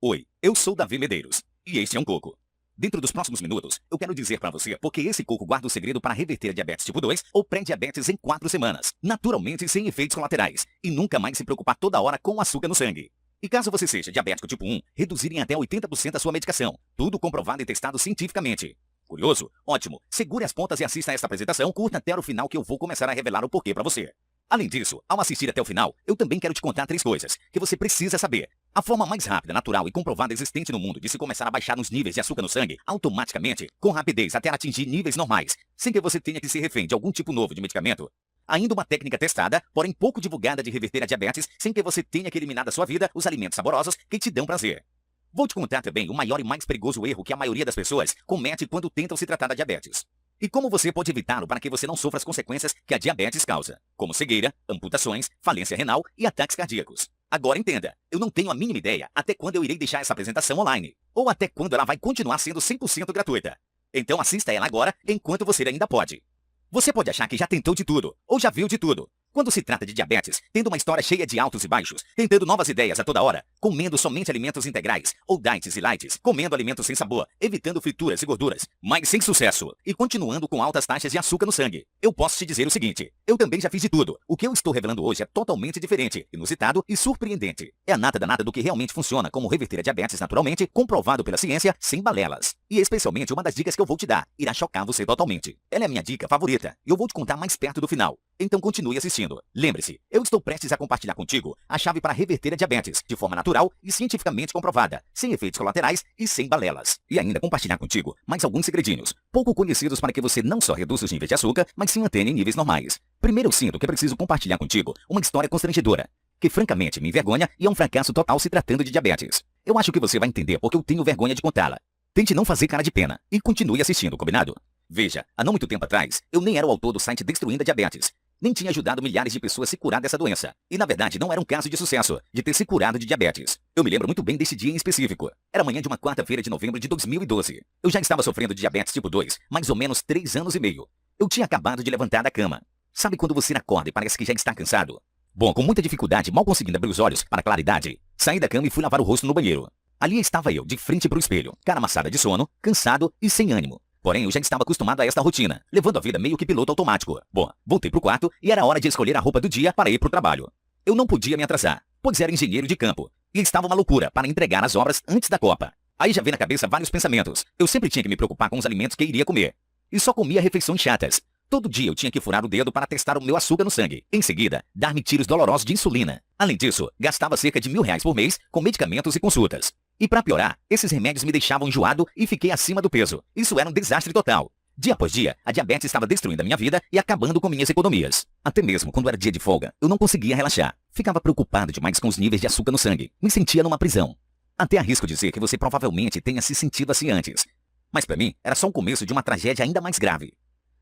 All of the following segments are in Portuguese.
Oi, eu sou Davi Medeiros, e este é um Coco. Dentro dos próximos minutos, eu quero dizer para você porque esse coco guarda o segredo para reverter a diabetes tipo 2 ou pré-diabetes em 4 semanas, naturalmente sem efeitos colaterais, e nunca mais se preocupar toda hora com o açúcar no sangue. E caso você seja diabético tipo 1, reduzir em até 80% a sua medicação, tudo comprovado e testado cientificamente. Curioso? Ótimo! Segure as pontas e assista a esta apresentação, curta até o final que eu vou começar a revelar o porquê para você. Além disso, ao assistir até o final, eu também quero te contar 3 coisas que você precisa saber. A forma mais rápida, natural e comprovada existente no mundo de se começar a baixar os níveis de açúcar no sangue, automaticamente, com rapidez até atingir níveis normais, sem que você tenha que ser refém de algum tipo novo de medicamento. Ainda uma técnica testada, porém pouco divulgada de reverter a diabetes, sem que você tenha que eliminar da sua vida os alimentos saborosos que te dão prazer. Vou te contar também o maior e mais perigoso erro que a maioria das pessoas comete quando tentam se tratar da diabetes. E como você pode evitá-lo para que você não sofra as consequências que a diabetes causa, como cegueira, amputações, falência renal e ataques cardíacos. Agora entenda, eu não tenho a mínima ideia até quando eu irei deixar essa apresentação online, ou até quando ela vai continuar sendo 100% gratuita. Então assista ela agora, enquanto você ainda pode. Você pode achar que já tentou de tudo, ou já viu de tudo. Quando se trata de diabetes, tendo uma história cheia de altos e baixos, tentando novas ideias a toda hora, comendo somente alimentos integrais, ou diets e lights, comendo alimentos sem sabor, evitando frituras e gorduras, mas sem sucesso, e continuando com altas taxas de açúcar no sangue. Eu posso te dizer o seguinte, eu também já fiz de tudo. O que eu estou revelando hoje é totalmente diferente, inusitado e surpreendente. É a nata danada do que realmente funciona como reverter a diabetes naturalmente, comprovado pela ciência, sem balelas. E especialmente uma das dicas que eu vou te dar, irá chocar você totalmente. Ela é a minha dica favorita, e eu vou te contar mais perto do final. Então continue assistindo. Lembre-se, eu estou prestes a compartilhar contigo a chave para reverter a diabetes de forma natural e cientificamente comprovada, sem efeitos colaterais e sem balelas. E ainda compartilhar contigo mais alguns segredinhos, pouco conhecidos para que você não só reduza os níveis de açúcar, mas se mantenha em níveis normais. Primeiro eu sinto que preciso compartilhar contigo uma história constrangedora, que francamente me envergonha e é um fracasso total se tratando de diabetes. Eu acho que você vai entender porque eu tenho vergonha de contá-la. Tente não fazer cara de pena e continue assistindo, combinado? Veja, há não muito tempo atrás, eu nem era o autor do site Destruindo a Diabetes. Nem tinha ajudado milhares de pessoas a se curar dessa doença. E na verdade não era um caso de sucesso, de ter se curado de diabetes. Eu me lembro muito bem desse dia em específico. Era manhã de uma quarta-feira de novembro de 2012. Eu já estava sofrendo de diabetes tipo 2, mais ou menos 3 anos e meio. Eu tinha acabado de levantar da cama. Sabe quando você acorda e parece que já está cansado? Bom, com muita dificuldade, mal conseguindo abrir os olhos para a claridade, saí da cama e fui lavar o rosto no banheiro. Ali estava eu, de frente para o espelho, cara amassada de sono, cansado e sem ânimo. Porém, eu já estava acostumado a esta rotina, levando a vida meio que piloto automático. Bom, voltei pro quarto e era hora de escolher a roupa do dia para ir pro trabalho. Eu não podia me atrasar, pois era engenheiro de campo, e estava uma loucura para entregar as obras antes da Copa. Aí já veio na cabeça vários pensamentos. Eu sempre tinha que me preocupar com os alimentos que iria comer. E só comia refeições chatas. Todo dia eu tinha que furar o dedo para testar o meu açúcar no sangue. Em seguida, dar-me tiros dolorosos de insulina. Além disso, gastava cerca de R$ 1.000 por mês com medicamentos e consultas. E para piorar, esses remédios me deixavam enjoado e fiquei acima do peso. Isso era um desastre total. Dia após dia, a diabetes estava destruindo a minha vida e acabando com minhas economias. Até mesmo quando era dia de folga, eu não conseguia relaxar. Ficava preocupado demais com os níveis de açúcar no sangue. Me sentia numa prisão. Até arrisco dizer que você provavelmente tenha se sentido assim antes. Mas para mim, era só o começo de uma tragédia ainda mais grave.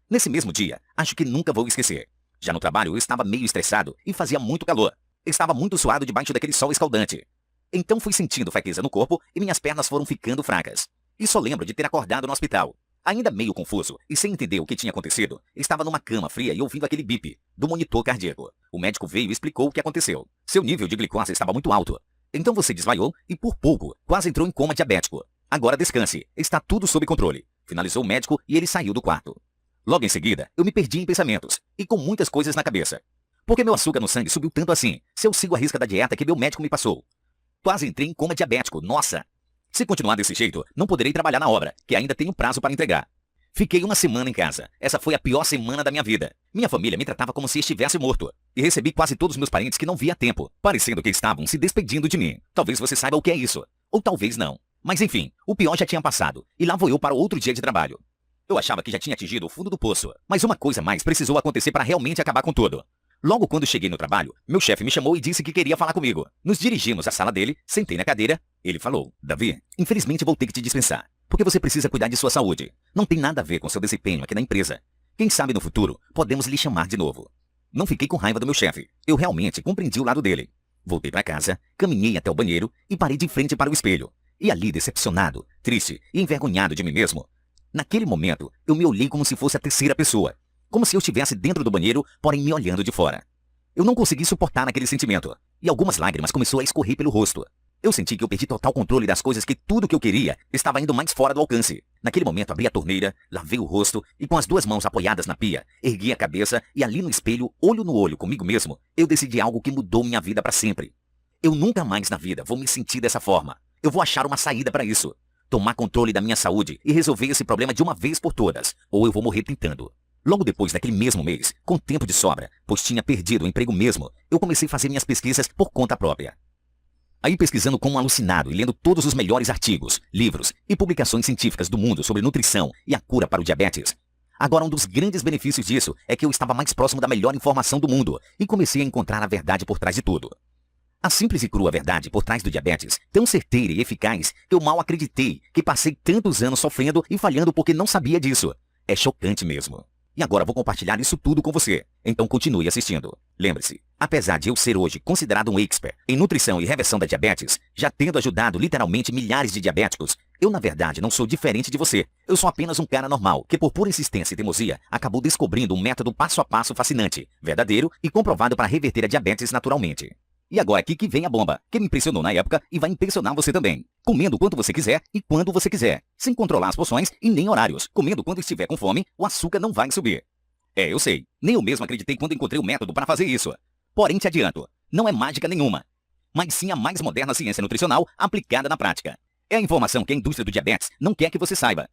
Nesse mesmo dia, acho que nunca vou esquecer. Já no trabalho eu estava meio estressado e fazia muito calor. Estava muito suado debaixo daquele sol escaldante. Então fui sentindo fraqueza no corpo e minhas pernas foram ficando fracas. E só lembro de ter acordado no hospital. Ainda meio confuso e sem entender o que tinha acontecido, estava numa cama fria e ouvindo aquele bip do monitor cardíaco. O médico veio e explicou o que aconteceu. Seu nível de glicose estava muito alto. Então você desmaiou e por pouco quase entrou em coma diabético. Agora descanse, está tudo sob controle. Finalizou o médico e ele saiu do quarto. Logo em seguida, eu me perdi em pensamentos e com muitas coisas na cabeça. Por que meu açúcar no sangue subiu tanto assim, se eu sigo a risca da dieta que meu médico me passou? Quase entrei em coma diabético, nossa! Se continuar desse jeito, não poderei trabalhar na obra, que ainda tenho prazo para entregar. Fiquei uma semana em casa. Essa foi a pior semana da minha vida. Minha família me tratava como se estivesse morto. E recebi quase todos os meus parentes que não via há tempo, parecendo que estavam se despedindo de mim. Talvez você saiba o que é isso. Ou talvez não. Mas enfim, o pior já tinha passado. E lá vou eu para outro dia de trabalho. Eu achava que já tinha atingido o fundo do poço. Mas uma coisa mais precisou acontecer para realmente acabar com tudo. Logo quando cheguei no trabalho, meu chefe me chamou e disse que queria falar comigo. Nos dirigimos à sala dele, sentei na cadeira. Ele falou, Davi, infelizmente vou ter que te dispensar, porque você precisa cuidar de sua saúde. Não tem nada a ver com seu desempenho aqui na empresa. Quem sabe no futuro, podemos lhe chamar de novo. Não fiquei com raiva do meu chefe. Eu realmente compreendi o lado dele. Voltei para casa, caminhei até o banheiro e parei de frente para o espelho. E ali, decepcionado, triste e envergonhado de mim mesmo, naquele momento, eu me olhei como se fosse a terceira pessoa. Como se eu estivesse dentro do banheiro, porém me olhando de fora. Eu não consegui suportar aquele sentimento, e algumas lágrimas começaram a escorrer pelo rosto. Eu senti que eu perdi total controle das coisas, que tudo que eu queria estava indo mais fora do alcance. Naquele momento abri a torneira, lavei o rosto e com as 2 mãos apoiadas na pia, ergui a cabeça e ali no espelho, olho no olho comigo mesmo, eu decidi algo que mudou minha vida para sempre. Eu nunca mais na vida vou me sentir dessa forma. Eu vou achar uma saída para isso. Tomar controle da minha saúde e resolver esse problema de uma vez por todas, ou eu vou morrer tentando. Logo depois daquele mesmo mês, com tempo de sobra, pois tinha perdido o emprego mesmo, eu comecei a fazer minhas pesquisas por conta própria. Aí pesquisando como um alucinado e lendo todos os melhores artigos, livros e publicações científicas do mundo sobre nutrição e a cura para o diabetes. Agora, um dos grandes benefícios disso é que eu estava mais próximo da melhor informação do mundo e comecei a encontrar a verdade por trás de tudo. A simples e crua verdade por trás do diabetes, tão certeira e eficaz que eu mal acreditei que passei tantos anos sofrendo e falhando porque não sabia disso. É chocante mesmo. E agora vou compartilhar isso tudo com você. Então continue assistindo. Lembre-se, apesar de eu ser hoje considerado um expert em nutrição e reversão da diabetes, já tendo ajudado literalmente milhares de diabéticos, eu na verdade não sou diferente de você. Eu sou apenas um cara normal, que por pura insistência e teimosia, acabou descobrindo um método passo a passo fascinante, verdadeiro e comprovado para reverter a diabetes naturalmente. E agora aqui que vem a bomba, que me impressionou na época e vai impressionar você também. Comendo quanto você quiser e quando você quiser, sem controlar as porções e nem horários. Comendo quando estiver com fome, o açúcar não vai subir. Eu sei, nem eu mesmo acreditei quando encontrei o método para fazer isso. Porém, te adianto, não é mágica nenhuma, mas sim a mais moderna ciência nutricional aplicada na prática. É a informação que a indústria do diabetes não quer que você saiba.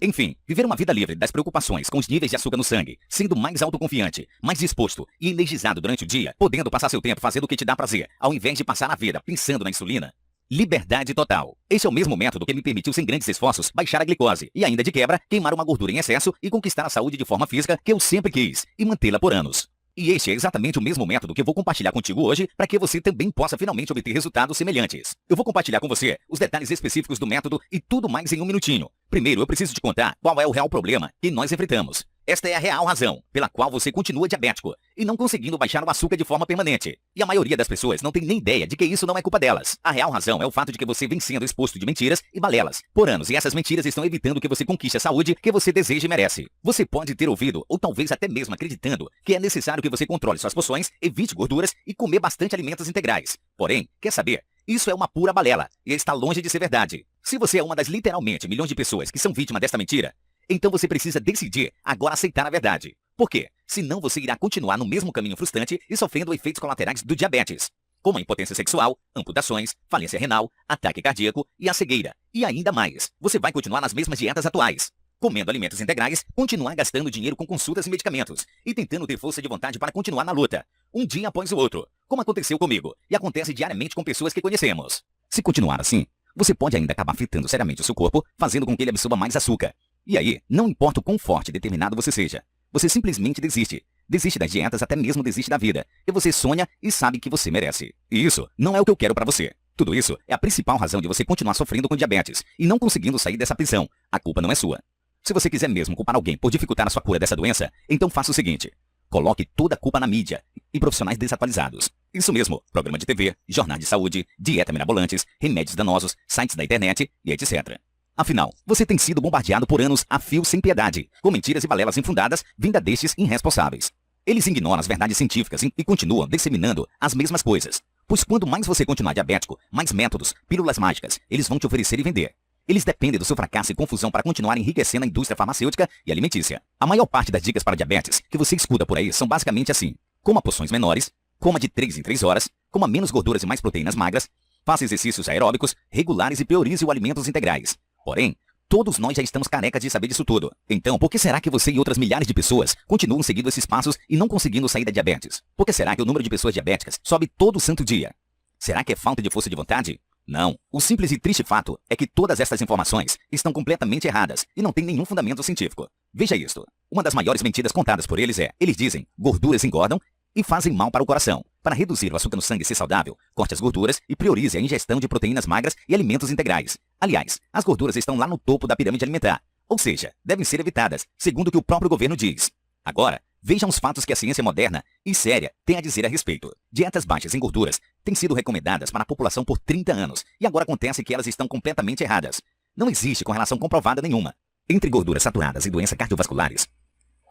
Enfim, viver uma vida livre das preocupações com os níveis de açúcar no sangue, sendo mais autoconfiante, mais disposto e energizado durante o dia, podendo passar seu tempo fazendo o que te dá prazer, ao invés de passar a vida pensando na insulina. Liberdade total. Este é o mesmo método que me permitiu, sem grandes esforços, baixar a glicose e ainda de quebra, queimar uma gordura em excesso e conquistar a saúde de forma física que eu sempre quis e mantê-la por anos. E este é exatamente o mesmo método que eu vou compartilhar contigo hoje para que você também possa finalmente obter resultados semelhantes. Eu vou compartilhar com você os detalhes específicos do método e tudo mais em um minutinho. Primeiro, eu preciso te contar qual é o real problema que nós enfrentamos. Esta é a real razão pela qual você continua diabético e não conseguindo baixar o açúcar de forma permanente. E a maioria das pessoas não tem nem ideia de que isso não é culpa delas. A real razão é o fato de que você vem sendo exposto de mentiras e balelas por anos, e essas mentiras estão evitando que você conquiste a saúde que você deseja e merece. Você pode ter ouvido, ou talvez até mesmo acreditando, que é necessário que você controle suas porções, evite gorduras e comer bastante alimentos integrais. Porém, quer saber? Isso é uma pura balela e está longe de ser verdade. Se você é uma das literalmente milhões de pessoas que são vítimas desta mentira, então você precisa decidir agora aceitar a verdade. Por quê? Senão você irá continuar no mesmo caminho frustrante e sofrendo efeitos colaterais do diabetes, como a impotência sexual, amputações, falência renal, ataque cardíaco e a cegueira. E ainda mais, você vai continuar nas mesmas dietas atuais, comendo alimentos integrais, continuar gastando dinheiro com consultas e medicamentos e tentando ter força de vontade para continuar na luta, um dia após o outro, como aconteceu comigo e acontece diariamente com pessoas que conhecemos. Se continuar assim, você pode ainda acabar afetando seriamente o seu corpo, fazendo com que ele absorva mais açúcar. E aí, não importa o quão forte e determinado você seja, você simplesmente desiste. Desiste das dietas, até mesmo desiste da vida. E você sonha e sabe que você merece. E isso não é o que eu quero pra você. Tudo isso é a principal razão de você continuar sofrendo com diabetes e não conseguindo sair dessa prisão. A culpa não é sua. Se você quiser mesmo culpar alguém por dificultar a sua cura dessa doença, então faça o seguinte. Coloque toda a culpa na mídia e profissionais desatualizados. Isso mesmo, programa de TV, jornal de saúde, dieta mirabolantes, remédios danosos, sites da internet e etc. Afinal, você tem sido bombardeado por anos a fio sem piedade, com mentiras e balelas infundadas vinda destes irresponsáveis. Eles ignoram as verdades científicas e continuam disseminando as mesmas coisas. Pois quanto mais você continuar diabético, mais métodos, pílulas mágicas, eles vão te oferecer e vender. Eles dependem do seu fracasso e confusão para continuar enriquecendo a indústria farmacêutica e alimentícia. A maior parte das dicas para diabetes que você escuta por aí são basicamente assim. Coma porções menores, coma de 3 em 3 horas, coma menos gorduras e mais proteínas magras, faça exercícios aeróbicos regulares e priorize os alimentos integrais. Porém, todos nós já estamos carecas de saber disso tudo. Então, por que será que você e outras milhares de pessoas continuam seguindo esses passos e não conseguindo sair da diabetes? Por que será que o número de pessoas diabéticas sobe todo santo dia? Será que é falta de força de vontade? Não. O simples e triste fato é que todas essas informações estão completamente erradas e não têm nenhum fundamento científico. Veja isto. Uma das maiores mentiras contadas por eles é, eles dizem, gorduras engordam e fazem mal para o coração. Para reduzir o açúcar no sangue e ser saudável, corte as gorduras e priorize a ingestão de proteínas magras e alimentos integrais. Aliás, as gorduras estão lá no topo da pirâmide alimentar, ou seja, devem ser evitadas, segundo o que o próprio governo diz. Agora, vejam os fatos que a ciência moderna e séria tem a dizer a respeito. Dietas baixas em gorduras têm sido recomendadas para a população por 30 anos, e agora acontece que elas estão completamente erradas. Não existe correlação comprovada nenhuma entre gorduras saturadas e doenças cardiovasculares.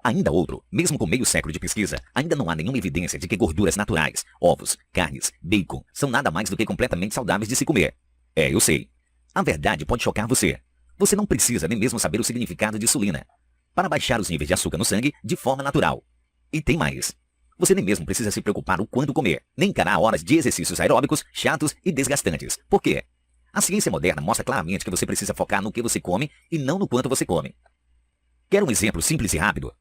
Ainda outro, mesmo com meio século de pesquisa, ainda não há nenhuma evidência de que gorduras naturais, ovos, carnes, bacon, são nada mais do que completamente saudáveis de se comer. Eu sei. A verdade pode chocar você. Você não precisa nem mesmo saber o significado de insulina para baixar os níveis de açúcar no sangue de forma natural. E tem mais. Você nem mesmo precisa se preocupar o quanto comer, nem encarar horas de exercícios aeróbicos chatos e desgastantes. Por quê? A ciência moderna mostra claramente que você precisa focar no que você come e não no quanto você come. Quer um exemplo simples e rápido?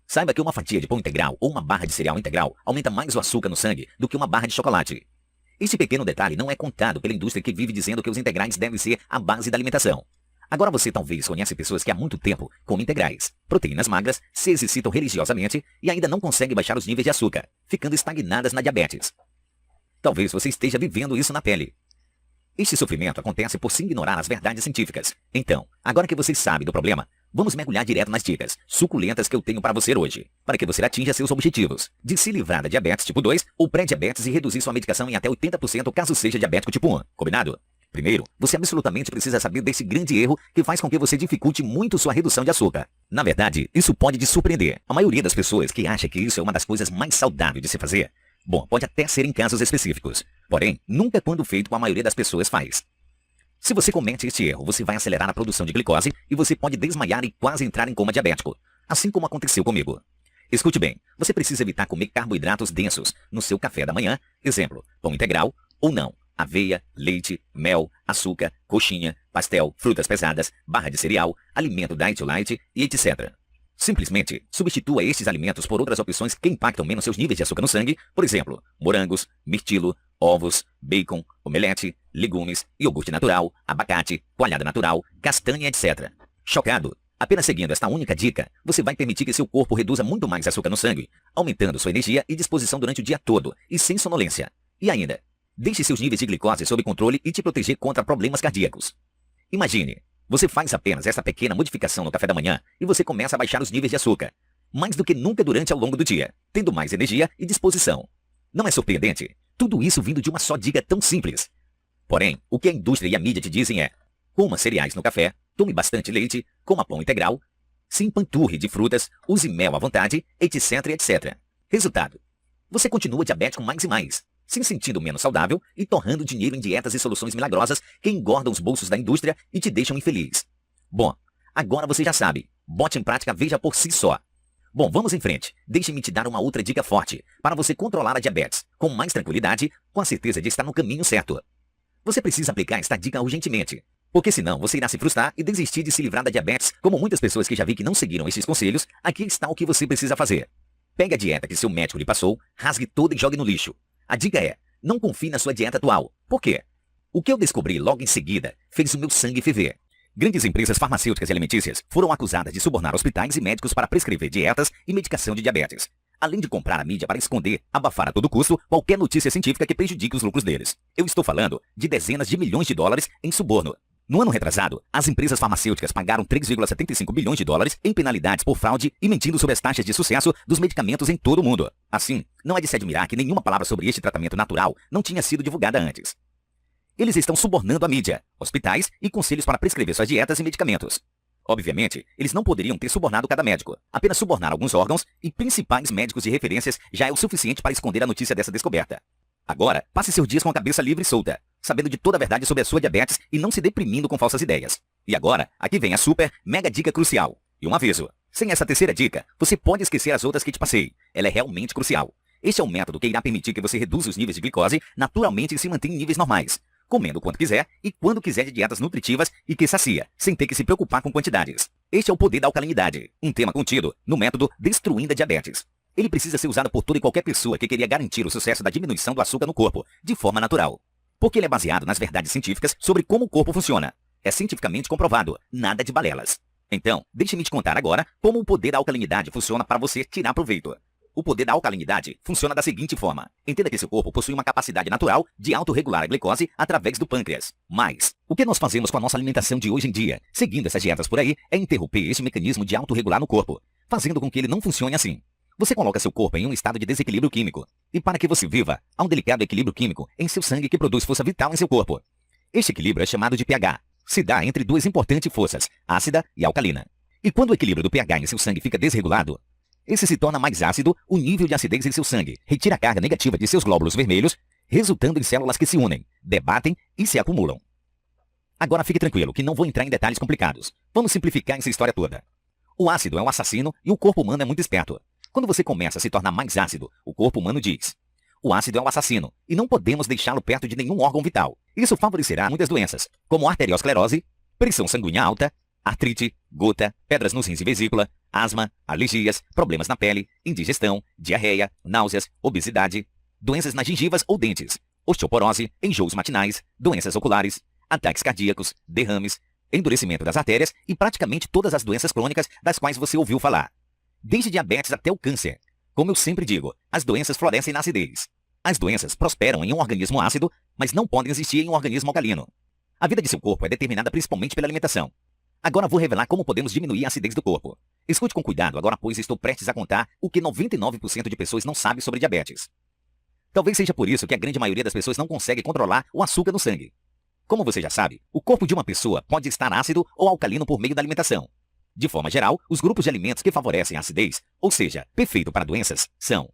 Saiba que uma fatia de pão integral ou uma barra de cereal integral aumenta mais o açúcar no sangue do que uma barra de chocolate. Este pequeno detalhe não é contado pela indústria que vive dizendo que os integrais devem ser a base da alimentação. Agora você talvez conhece pessoas que há muito tempo comem integrais, proteínas magras, se exercitam religiosamente e ainda não conseguem baixar os níveis de açúcar, ficando estagnadas na diabetes. Talvez você esteja vivendo isso na pele. Este sofrimento acontece por se ignorar as verdades científicas. Então, agora que você sabe do problema, vamos mergulhar direto nas dicas suculentas que eu tenho para você hoje, para que você atinja seus objetivos, de se livrar da diabetes tipo 2 ou pré-diabetes e reduzir sua medicação em até 80% caso seja diabético tipo 1. Combinado? Primeiro, você absolutamente precisa saber desse grande erro que faz com que você dificulte muito sua redução de açúcar. Na verdade, isso pode te surpreender. A maioria das pessoas que acha que isso é uma das coisas mais saudáveis de se fazer, bom, pode até ser em casos específicos, porém, nunca quando feito com a maioria das pessoas faz. Se você comete este erro, você vai acelerar a produção de glicose e você pode desmaiar e quase entrar em coma diabético, assim como aconteceu comigo. Escute bem, você precisa evitar comer carboidratos densos no seu café da manhã, exemplo, pão integral ou não, aveia, leite, mel, açúcar, coxinha, pastel, frutas pesadas, barra de cereal, alimento diet light e etc. Simplesmente substitua estes alimentos por outras opções que impactam menos seus níveis de açúcar no sangue, por exemplo, morangos, mirtilo, ovos, bacon, omelete, legumes, iogurte natural, abacate, coalhada natural, castanha, etc. Chocado? Apenas seguindo esta única dica, você vai permitir que seu corpo reduza muito mais açúcar no sangue, aumentando sua energia e disposição durante o dia todo e sem sonolência. E ainda, deixe seus níveis de glicose sob controle e te proteger contra problemas cardíacos. Imagine, você faz apenas essa pequena modificação no café da manhã e você começa a baixar os níveis de açúcar, mais do que nunca durante ao longo do dia, tendo mais energia e disposição. Não é surpreendente? Tudo isso vindo de uma só dica tão simples. Porém, o que a indústria e a mídia te dizem é: coma cereais no café, tome bastante leite, coma pão integral, se empanturre de frutas, use mel à vontade, etc, etc. Resultado: você continua diabético mais e mais, se sentindo menos saudável e torrando dinheiro em dietas e soluções milagrosas que engordam os bolsos da indústria e te deixam infeliz. Bom, agora você já sabe. Bote em prática, veja por si só. Bom, vamos em frente. Deixe-me te dar uma outra dica forte para você controlar a diabetes com mais tranquilidade, com a certeza de estar no caminho certo. Você precisa aplicar esta dica urgentemente, porque senão você irá se frustrar e desistir de se livrar da diabetes. Como muitas pessoas que já vi que não seguiram esses conselhos, aqui está o que você precisa fazer. Pegue a dieta que seu médico lhe passou, rasgue toda e jogue no lixo. A dica é: não confie na sua dieta atual. Por quê? O que eu descobri logo em seguida fez o meu sangue ferver. Grandes empresas farmacêuticas e alimentícias foram acusadas de subornar hospitais e médicos para prescrever dietas e medicação de diabetes, além de comprar a mídia para esconder, abafar a todo custo, qualquer notícia científica que prejudique os lucros deles. Eu estou falando de dezenas de milhões de dólares em suborno. No ano retrasado, as empresas farmacêuticas pagaram 3,75 bilhões de dólares em penalidades por fraude e mentindo sobre as taxas de sucesso dos medicamentos em todo o mundo. Assim, não é de se admirar que nenhuma palavra sobre este tratamento natural não tinha sido divulgada antes. Eles estão subornando a mídia, hospitais e conselhos para prescrever suas dietas e medicamentos. Obviamente, eles não poderiam ter subornado cada médico. Apenas subornar alguns órgãos e principais médicos de referências já é o suficiente para esconder a notícia dessa descoberta. Agora, passe seus dias com a cabeça livre e solta, sabendo de toda a verdade sobre a sua diabetes e não se deprimindo com falsas ideias. E agora, aqui vem a super, mega dica crucial. E um aviso: sem essa terceira dica, você pode esquecer as outras que te passei. Ela é realmente crucial. Este é um método que irá permitir que você reduza os níveis de glicose naturalmente e se mantenha em níveis normais, comendo quanto quiser e quando quiser de dietas nutritivas e que sacia, sem ter que se preocupar com quantidades. Este é o poder da alcalinidade, um tema contido no método Destruindo a Diabetes. Ele precisa ser usado por toda e qualquer pessoa que queria garantir o sucesso da diminuição do açúcar no corpo, de forma natural. Porque ele é baseado nas verdades científicas sobre como o corpo funciona. É cientificamente comprovado, nada de balelas. Então, deixe-me te contar agora como o poder da alcalinidade funciona para você tirar proveito. O poder da alcalinidade funciona da seguinte forma: entenda que seu corpo possui uma capacidade natural de autorregular a glicose através do pâncreas. Mas, o que nós fazemos com a nossa alimentação de hoje em dia, seguindo essas dietas por aí, é interromper este mecanismo de autorregular no corpo, fazendo com que ele não funcione assim. Você coloca seu corpo em um estado de desequilíbrio químico. E para que você viva, há um delicado equilíbrio químico em seu sangue que produz força vital em seu corpo. Este equilíbrio é chamado de pH. Se dá entre duas importantes forças, ácida e alcalina. E quando o equilíbrio do pH em seu sangue fica desregulado, Esse se torna mais ácido, o nível de acidez em seu sangue retira a carga negativa de seus glóbulos vermelhos, resultando em células que se unem, debatem e se acumulam. Agora fique tranquilo, que não vou entrar em detalhes complicados. Vamos simplificar essa história toda. O ácido é um assassino e o corpo humano é muito esperto. Quando você começa a se tornar mais ácido, o corpo humano diz: o ácido é um assassino e não podemos deixá-lo perto de nenhum órgão vital. Isso favorecerá muitas doenças, como arteriosclerose, pressão sanguínea alta, artrite, gota, pedras nos rins e vesícula, asma, alergias, problemas na pele, indigestão, diarreia, náuseas, obesidade, doenças nas gengivas ou dentes, osteoporose, enjoos matinais, doenças oculares, ataques cardíacos, derrames, endurecimento das artérias e praticamente todas as doenças crônicas das quais você ouviu falar. Desde diabetes até o câncer. Como eu sempre digo, as doenças florescem na acidez. As doenças prosperam em um organismo ácido, mas não podem existir em um organismo alcalino. A vida de seu corpo é determinada principalmente pela alimentação. Agora vou revelar como podemos diminuir a acidez do corpo. Escute com cuidado agora, pois estou prestes a contar o que 99% de pessoas não sabe sobre diabetes. Talvez seja por isso que a grande maioria das pessoas não consegue controlar o açúcar no sangue. Como você já sabe, o corpo de uma pessoa pode estar ácido ou alcalino por meio da alimentação. De forma geral, os grupos de alimentos que favorecem a acidez, ou seja, perfeito para doenças, são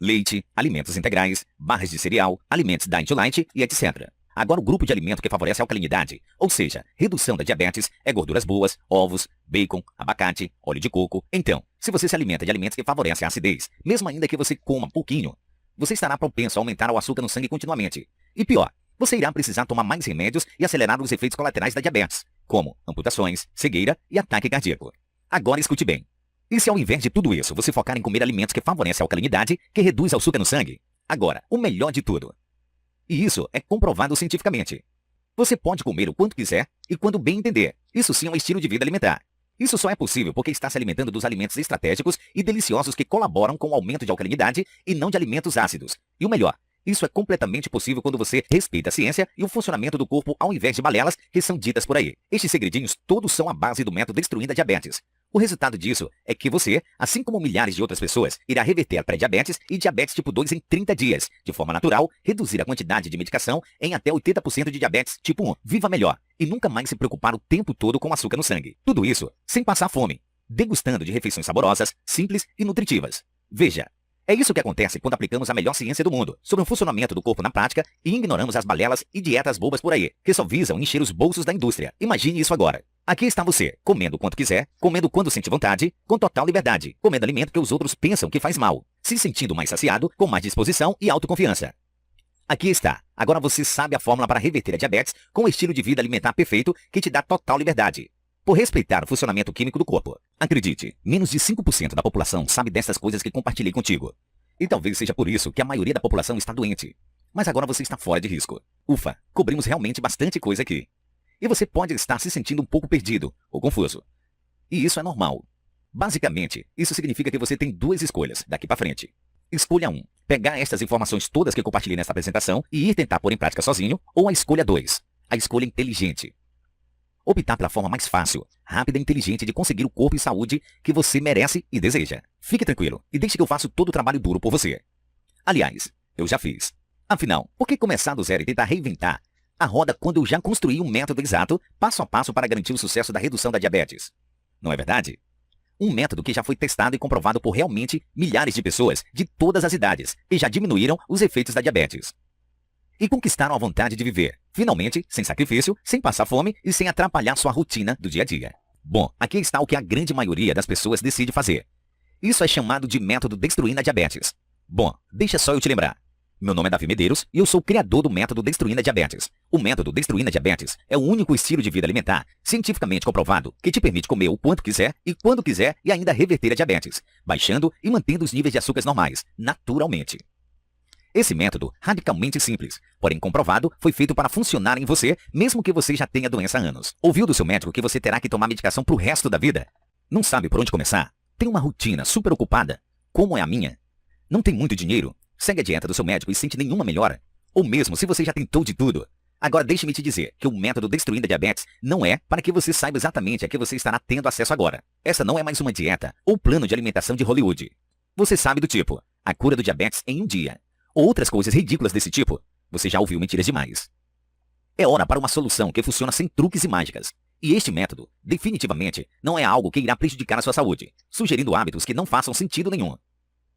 leite, alimentos integrais, barras de cereal, alimentos Diet to Light e etc. Agora o grupo de alimento que favorece a alcalinidade, ou seja, redução da diabetes, é gorduras boas, ovos, bacon, abacate, óleo de coco. Então, se você se alimenta de alimentos que favorecem a acidez, mesmo ainda que você coma pouquinho, você estará propenso a aumentar o açúcar no sangue continuamente. E pior, você irá precisar tomar mais remédios e acelerar os efeitos colaterais da diabetes, como amputações, cegueira e ataque cardíaco. Agora escute bem. E se ao invés de tudo isso, você focar em comer alimentos que favorecem a alcalinidade, que reduz o açúcar no sangue? Agora, o melhor de tudo. E isso é comprovado cientificamente. Você pode comer o quanto quiser e quando bem entender. Isso sim é um estilo de vida alimentar. Isso só é possível porque está se alimentando dos alimentos estratégicos e deliciosos que colaboram com o aumento de alcalinidade e não de alimentos ácidos. E o melhor, isso é completamente possível quando você respeita a ciência e o funcionamento do corpo ao invés de balelas que são ditas por aí. Estes segredinhos todos são a base do método Destruindo a Diabetes. O resultado disso é que você, assim como milhares de outras pessoas, irá reverter a pré-diabetes e diabetes tipo 2 em 30 dias, de forma natural, reduzir a quantidade de medicação em até 80% de diabetes tipo 1. Viva melhor e nunca mais se preocupar o tempo todo com açúcar no sangue. Tudo isso sem passar fome, degustando de refeições saborosas, simples e nutritivas. Veja, é isso que acontece quando aplicamos a melhor ciência do mundo sobre o funcionamento do corpo na prática e ignoramos as balelas e dietas bobas por aí, que só visam encher os bolsos da indústria. Imagine isso agora. Aqui está você, comendo quanto quiser, comendo quando sente vontade, com total liberdade, comendo alimento que os outros pensam que faz mal, se sentindo mais saciado, com mais disposição e autoconfiança. Aqui está. Agora você sabe a fórmula para reverter a diabetes com o estilo de vida alimentar perfeito que te dá total liberdade. Por respeitar o funcionamento químico do corpo. Acredite, menos de 5% da população sabe dessas coisas que compartilhei contigo. E talvez seja por isso que a maioria da população está doente. Mas agora você está fora de risco. Ufa, cobrimos realmente bastante coisa aqui. E você pode estar se sentindo um pouco perdido ou confuso. E isso é normal. Basicamente, isso significa que você tem duas escolhas daqui para frente. Escolha 1, pegar estas informações todas que eu compartilhei nesta apresentação e ir tentar pôr em prática sozinho, ou a escolha 2, a escolha inteligente. Optar pela forma mais fácil, rápida e inteligente de conseguir o corpo e saúde que você merece e deseja. Fique tranquilo e deixe que eu faça todo o trabalho duro por você. Aliás, eu já fiz. Afinal, por que começar do zero e tentar reinventar a roda quando eu já construí um método exato, passo a passo para garantir o sucesso da redução da diabetes? Não é verdade? Um método que já foi testado e comprovado por realmente milhares de pessoas de todas as idades e já diminuíram os efeitos da diabetes. E conquistaram a vontade de viver, finalmente, sem sacrifício, sem passar fome e sem atrapalhar sua rotina do dia a dia. Bom, aqui está o que a grande maioria das pessoas decide fazer. Isso é chamado de método Destruindo a Diabetes. Bom, deixa só eu te lembrar. Meu nome é Davi Medeiros e eu sou o criador do método Destruindo a Diabetes. O método Destruindo a Diabetes é o único estilo de vida alimentar cientificamente comprovado que te permite comer o quanto quiser e quando quiser e ainda reverter a diabetes, baixando e mantendo os níveis de açúcares normais, naturalmente. Esse método, radicalmente simples, porém comprovado, foi feito para funcionar em você, mesmo que você já tenha a doença há anos. Ouviu do seu médico que você terá que tomar medicação pro resto da vida? Não sabe por onde começar? Tem uma rotina super ocupada, como é a minha? Não tem muito dinheiro? Segue a dieta do seu médico e sente nenhuma melhora? Ou mesmo se você já tentou de tudo? Agora deixe-me te dizer que o método Destruindo a Diabetes não é para que você saiba exatamente a que você estará tendo acesso agora. Essa não é mais uma dieta ou plano de alimentação de Hollywood. Você sabe do tipo, a cura do diabetes em um dia. Ou outras coisas ridículas desse tipo. Você já ouviu mentiras demais. É hora para uma solução que funciona sem truques e mágicas. E este método, definitivamente, não é algo que irá prejudicar a sua saúde, sugerindo hábitos que não façam sentido nenhum.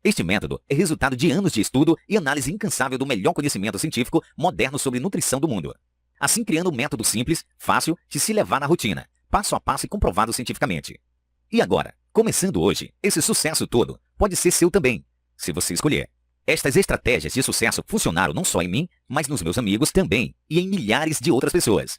Este método é resultado de anos de estudo e análise incansável do melhor conhecimento científico moderno sobre nutrição do mundo. Assim criando um método simples, fácil de se levar na rotina, passo a passo e comprovado cientificamente. E agora, começando hoje, esse sucesso todo pode ser seu também, se você escolher. Estas estratégias de sucesso funcionaram não só em mim, mas nos meus amigos também e em milhares de outras pessoas.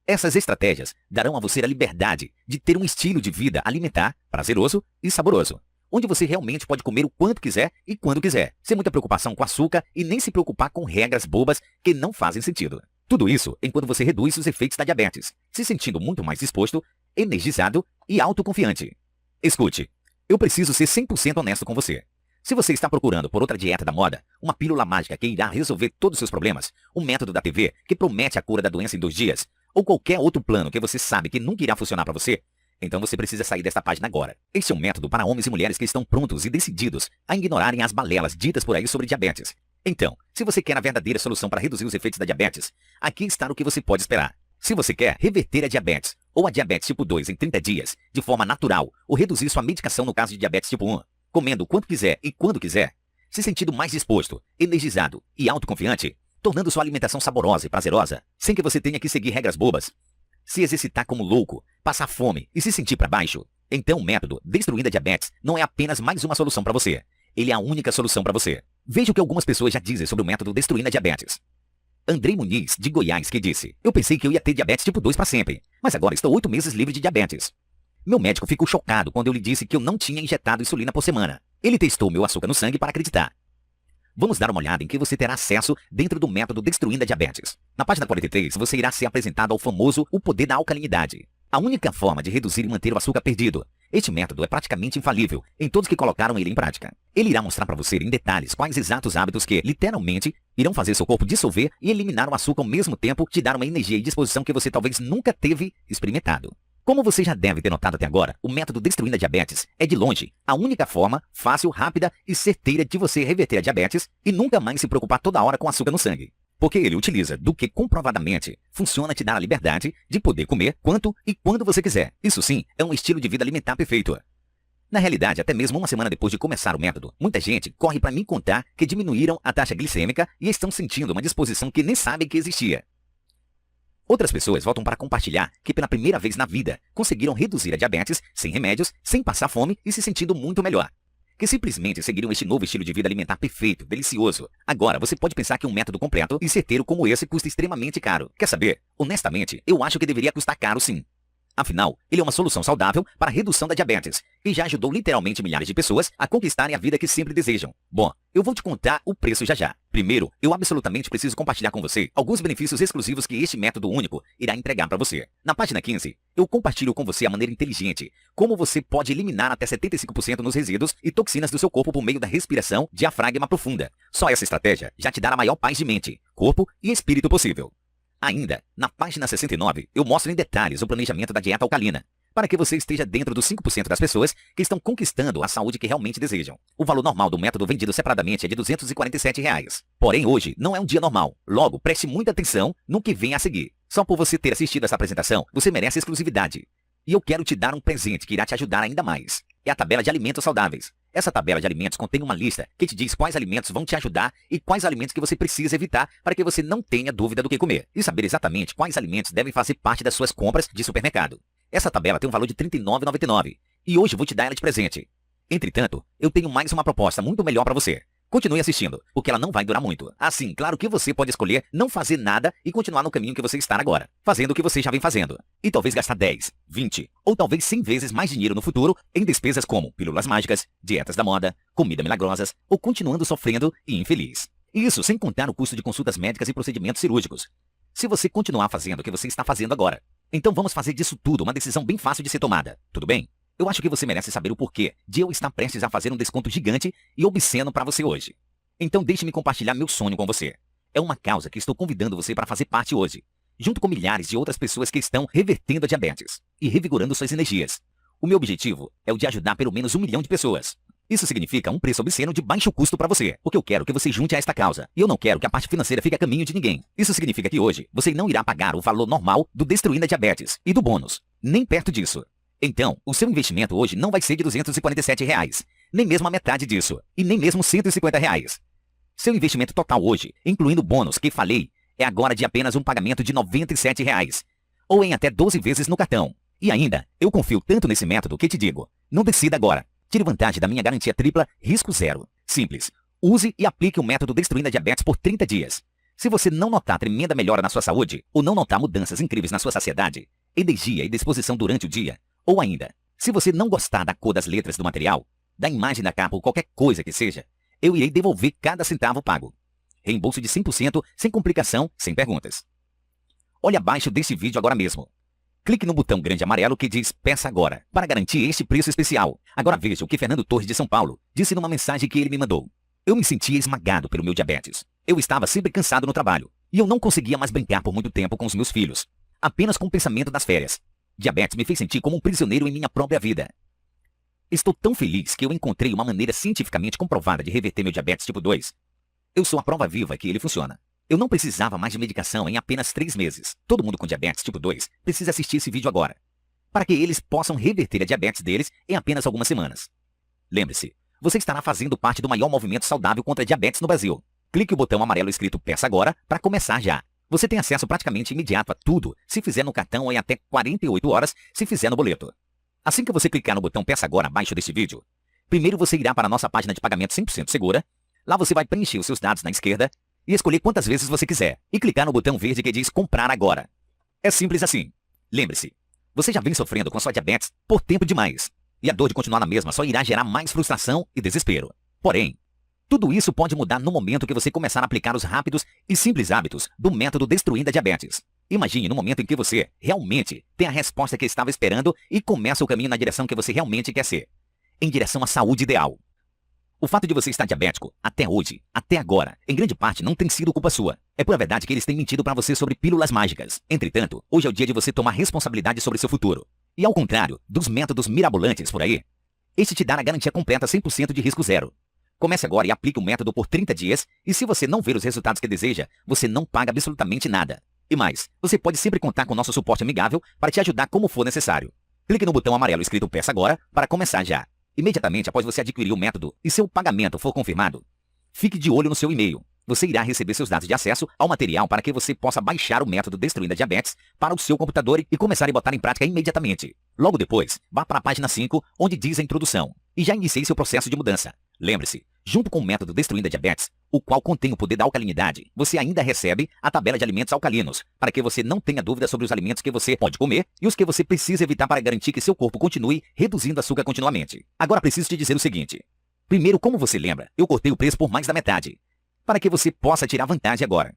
Essas estratégias darão a você a liberdade de ter um estilo de vida alimentar, prazeroso e saboroso, onde você realmente pode comer o quanto quiser e quando quiser, sem muita preocupação com açúcar e nem se preocupar com regras bobas que não fazem sentido. Tudo isso enquanto você reduz os efeitos da diabetes, se sentindo muito mais disposto, energizado e autoconfiante. Escute, eu preciso ser 100% honesto com você. Se você está procurando por outra dieta da moda, uma pílula mágica que irá resolver todos os seus problemas, um método da TV que promete a cura da doença em 2 dias, ou qualquer outro plano que você sabe que nunca irá funcionar para você, então você precisa sair desta página agora. Este é um método para homens e mulheres que estão prontos e decididos a ignorarem as balelas ditas por aí sobre diabetes. Então, se você quer a verdadeira solução para reduzir os efeitos da diabetes, aqui está o que você pode esperar. Se você quer reverter a diabetes, ou a diabetes tipo 2 em 30 dias, de forma natural, ou reduzir sua medicação no caso de diabetes tipo 1, comendo quanto quiser e quando quiser, se sentindo mais disposto, energizado e autoconfiante, tornando sua alimentação saborosa e prazerosa, sem que você tenha que seguir regras bobas, se exercitar como louco, passar fome e se sentir para baixo, então o método Destruindo a Diabetes não é apenas mais uma solução para você. Ele é a única solução para você. Veja o que algumas pessoas já dizem sobre o método Destruindo a Diabetes. Andrei Muniz, de Goiás, que disse: eu pensei que eu ia ter diabetes tipo 2 para sempre, mas agora estou 8 meses livre de diabetes. Meu médico ficou chocado quando eu lhe disse que eu não tinha injetado insulina por semana. Ele testou meu açúcar no sangue para acreditar. Vamos dar uma olhada em que você terá acesso dentro do método Destruindo a Diabetes. Na página 43, você irá ser apresentado ao famoso O Poder da Alcalinidade, a única forma de reduzir e manter o açúcar perdido. Este método é praticamente infalível em todos que colocaram ele em prática. Ele irá mostrar para você em detalhes quais exatos hábitos que, literalmente, irão fazer seu corpo dissolver e eliminar o açúcar ao mesmo tempo, te dar uma energia e disposição que você talvez nunca teve experimentado. Como você já deve ter notado até agora, o método Destruindo a Diabetes é, de longe, a única forma fácil, rápida e certeira de você reverter a diabetes e nunca mais se preocupar toda hora com açúcar no sangue. Porque ele utiliza do que comprovadamente funciona te dar a liberdade de poder comer quanto e quando você quiser. Isso sim, é um estilo de vida alimentar perfeito. Na realidade, até mesmo uma semana depois de começar o método, muita gente corre para me contar que diminuíram a taxa glicêmica e estão sentindo uma disposição que nem sabem que existia. Outras pessoas voltam para compartilhar que pela primeira vez na vida conseguiram reduzir a diabetes sem remédios, sem passar fome e se sentindo muito melhor. Que simplesmente seguiriam este novo estilo de vida alimentar perfeito, delicioso. Agora, você pode pensar que um método completo e certeiro como esse custa extremamente caro. Quer saber? Honestamente, eu acho que deveria custar caro sim. Afinal, ele é uma solução saudável para a redução da diabetes e já ajudou literalmente milhares de pessoas a conquistarem a vida que sempre desejam. Bom, eu vou te contar o preço já já. Primeiro, eu absolutamente preciso compartilhar com você alguns benefícios exclusivos que este método único irá entregar para você. Na página 15, eu compartilho com você a maneira inteligente como você pode eliminar até 75% nos resíduos e toxinas do seu corpo por meio da respiração diafragma profunda. Só essa estratégia já te dará a maior paz de mente, corpo e espírito possível. Ainda, na página 69, eu mostro em detalhes o planejamento da dieta alcalina, para que você esteja dentro dos 5% das pessoas que estão conquistando a saúde que realmente desejam. O valor normal do método vendido separadamente é de R$ 247. Porém, hoje não é um dia normal. Logo, preste muita atenção no que vem a seguir. Só por você ter assistido essa apresentação, você merece exclusividade. E eu quero te dar um presente que irá te ajudar ainda mais. É a tabela de alimentos saudáveis. Essa tabela de alimentos contém uma lista que te diz quais alimentos vão te ajudar e quais alimentos que você precisa evitar para que você não tenha dúvida do que comer. E saber exatamente quais alimentos devem fazer parte das suas compras de supermercado. Essa tabela tem um valor de R$ 39,99 e hoje vou te dar ela de presente. Entretanto, eu tenho mais uma proposta muito melhor para você. Continue assistindo, porque ela não vai durar muito. Assim, claro que você pode escolher não fazer nada e continuar no caminho que você está agora, fazendo o que você já vem fazendo. E talvez gastar 10, 20 ou talvez 100 vezes mais dinheiro no futuro em despesas como pílulas mágicas, dietas da moda, comida milagrosas ou continuando sofrendo e infeliz. Isso sem contar o custo de consultas médicas e procedimentos cirúrgicos. Se você continuar fazendo o que você está fazendo agora. Então vamos fazer disso tudo uma decisão bem fácil de ser tomada. Tudo bem? Eu acho que você merece saber o porquê de eu estar prestes a fazer um desconto gigante e obsceno para você hoje. Então deixe-me compartilhar meu sonho com você. É uma causa que estou convidando você para fazer parte hoje, junto com milhares de outras pessoas que estão revertendo a diabetes e revigorando suas energias. O meu objetivo é o de ajudar pelo menos 1 milhão de pessoas. Isso significa um preço obsceno de baixo custo para você, porque eu quero que você junte a esta causa. E eu não quero que a parte financeira fique a caminho de ninguém. Isso significa que hoje você não irá pagar o valor normal do Destruindo a Diabetes e do bônus. Nem perto disso. Então, o seu investimento hoje não vai ser de R$ 247, nem mesmo a metade disso, e nem mesmo R$ 150. Seu investimento total hoje, incluindo o bônus que falei, é agora de apenas um pagamento de R$ 97, ou em até 12 vezes no cartão. E ainda, eu confio tanto nesse método que te digo, não decida agora. Tire vantagem da minha garantia tripla, risco zero. Simples. Use e aplique o método Destruindo a Diabetes por 30 dias. Se você não notar tremenda melhora na sua saúde, ou não notar mudanças incríveis na sua saciedade, energia e disposição durante o dia, ou ainda, se você não gostar da cor das letras do material, da imagem da capa ou qualquer coisa que seja, eu irei devolver cada centavo pago. Reembolso de 100%, sem complicação, sem perguntas. Olhe abaixo deste vídeo agora mesmo. Clique no botão grande amarelo que diz Peça Agora, para garantir este preço especial. Agora veja o que Fernando Torres de São Paulo disse numa mensagem que ele me mandou. Eu me sentia esmagado pelo meu diabetes. Eu estava sempre cansado no trabalho. E eu não conseguia mais brincar por muito tempo com os meus filhos. Apenas com o pensamento das férias. Diabetes me fez sentir como um prisioneiro em minha própria vida. Estou tão feliz que eu encontrei uma maneira cientificamente comprovada de reverter meu diabetes tipo 2. Eu sou a prova viva que ele funciona. Eu não precisava mais de medicação em apenas 3 meses. Todo mundo com diabetes tipo 2 precisa assistir esse vídeo agora, para que eles possam reverter a diabetes deles em apenas algumas semanas. Lembre-se, você estará fazendo parte do maior movimento saudável contra a diabetes no Brasil. Clique o botão amarelo escrito Peça Agora para começar já. Você tem acesso praticamente imediato a tudo, se fizer no cartão ou em até 48 horas, se fizer no boleto. Assim que você clicar no botão Peça Agora abaixo deste vídeo, primeiro você irá para a nossa página de pagamento 100% segura. Lá você vai preencher os seus dados na esquerda e escolher quantas vezes você quiser, e clicar no botão verde que diz Comprar Agora. É simples assim. Lembre-se, você já vem sofrendo com sua diabetes por tempo demais, e a dor de continuar na mesma só irá gerar mais frustração e desespero. Porém, tudo isso pode mudar no momento que você começar a aplicar os rápidos e simples hábitos do método Destruindo a Diabetes. Imagine no momento em que você realmente tem a resposta que estava esperando e começa o caminho na direção que você realmente quer ser, em direção à saúde ideal. O fato de você estar diabético, até hoje, até agora, em grande parte não tem sido culpa sua. É pura verdade que eles têm mentido para você sobre pílulas mágicas. Entretanto, hoje é o dia de você tomar responsabilidade sobre seu futuro. E ao contrário dos métodos mirabolantes por aí, este te dá a garantia completa 100% de risco zero. Comece agora e aplique o método por 30 dias, e se você não ver os resultados que deseja, você não paga absolutamente nada. E mais, você pode sempre contar com nosso suporte amigável para te ajudar como for necessário. Clique no botão amarelo escrito Peça Agora para começar já. Imediatamente após você adquirir o método e seu pagamento for confirmado, fique de olho no seu e-mail. Você irá receber seus dados de acesso ao material para que você possa baixar o método Destruindo a Diabetes para o seu computador e começar a botar em prática imediatamente. Logo depois, vá para a página 5, onde diz a introdução, e já iniciei seu processo de mudança. Lembre-se, junto com o método Destruindo a Diabetes, o qual contém o poder da alcalinidade, você ainda recebe a tabela de alimentos alcalinos, para que você não tenha dúvida sobre os alimentos que você pode comer e os que você precisa evitar para garantir que seu corpo continue reduzindo açúcar continuamente. Agora preciso te dizer o seguinte. Primeiro, como você lembra, eu cortei o preço por mais da metade, para que você possa tirar vantagem agora.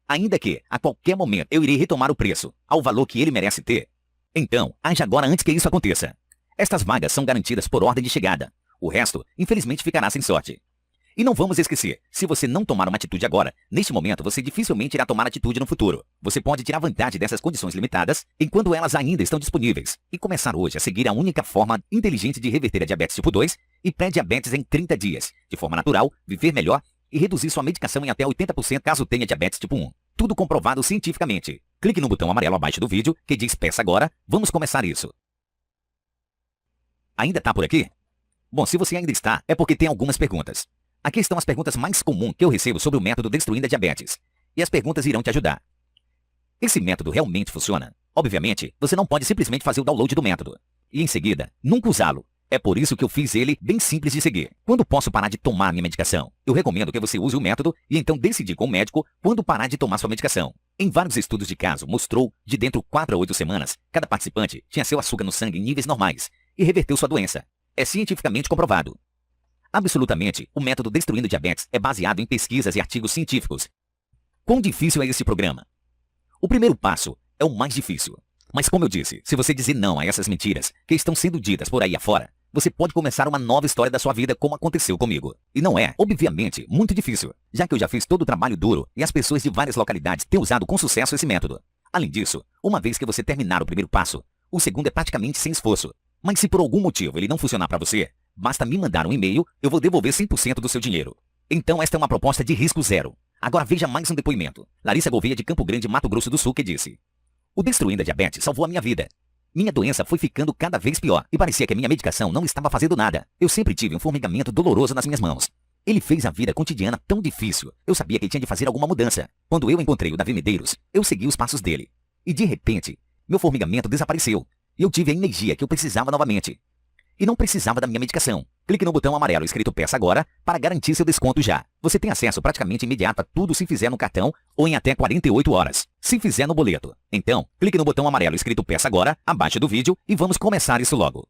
Ainda que, a qualquer momento, eu irei retomar o preço ao valor que ele merece ter. Então, haja agora antes que isso aconteça. Estas vagas são garantidas por ordem de chegada. O resto, infelizmente, ficará sem sorte. E não vamos esquecer, se você não tomar uma atitude agora, neste momento você dificilmente irá tomar atitude no futuro. Você pode tirar vantagem dessas condições limitadas, enquanto elas ainda estão disponíveis, e começar hoje a seguir a única forma inteligente de reverter a diabetes tipo 2 e pré-diabetes em 30 dias, de forma natural, viver melhor e reduzir sua medicação em até 80% caso tenha diabetes tipo 1. Tudo comprovado cientificamente. Clique no botão amarelo abaixo do vídeo que diz Peça Agora. Vamos começar isso. Ainda tá por aqui? Bom, se você ainda está, é porque tem algumas perguntas. Aqui estão as perguntas mais comuns que eu recebo sobre o método Destruindo a Diabetes. E as perguntas irão te ajudar. Esse método realmente funciona? Obviamente, você não pode simplesmente fazer o download do método e, em seguida, nunca usá-lo. É por isso que eu fiz ele bem simples de seguir. Quando posso parar de tomar minha medicação? Eu recomendo que você use o método e então decidir com o médico quando parar de tomar sua medicação. Em vários estudos de caso, mostrou de dentro 4 a 8 semanas, cada participante tinha seu açúcar no sangue em níveis normais e reverteu sua doença. É cientificamente comprovado. Absolutamente, o método Destruindo Diabetes é baseado em pesquisas e artigos científicos. Quão difícil é esse programa? O primeiro passo é o mais difícil. Mas como eu disse, se você dizer não a essas mentiras que estão sendo ditas por aí afora, você pode começar uma nova história da sua vida como aconteceu comigo. E não é, obviamente, muito difícil, já que eu já fiz todo o trabalho duro e as pessoas de várias localidades têm usado com sucesso esse método. Além disso, uma vez que você terminar o primeiro passo, o segundo é praticamente sem esforço. Mas se por algum motivo ele não funcionar para você, Basta me mandar um e-mail, eu vou devolver 100% do seu dinheiro. Então esta é uma proposta de risco zero. Agora veja mais um depoimento. Larissa Gouveia de Campo Grande, Mato Grosso do Sul, que disse: o Destruindo a Diabetes salvou a minha vida. Minha doença foi ficando cada vez pior e parecia que a minha medicação não estava fazendo nada. Eu sempre tive um formigamento doloroso nas minhas mãos. Ele fez a vida cotidiana tão difícil. Eu sabia que tinha de fazer alguma mudança. Quando eu encontrei o Davi Medeiros, eu segui os passos dele. E de repente, meu formigamento desapareceu. E eu tive a energia que eu precisava novamente. E não precisava da minha medicação. Clique no botão amarelo escrito Peça Agora para garantir seu desconto já. Você tem acesso praticamente imediato a tudo se fizer no cartão ou em até 48 horas, se fizer no boleto. Então, clique no botão amarelo escrito Peça Agora, abaixo do vídeo e vamos começar isso logo.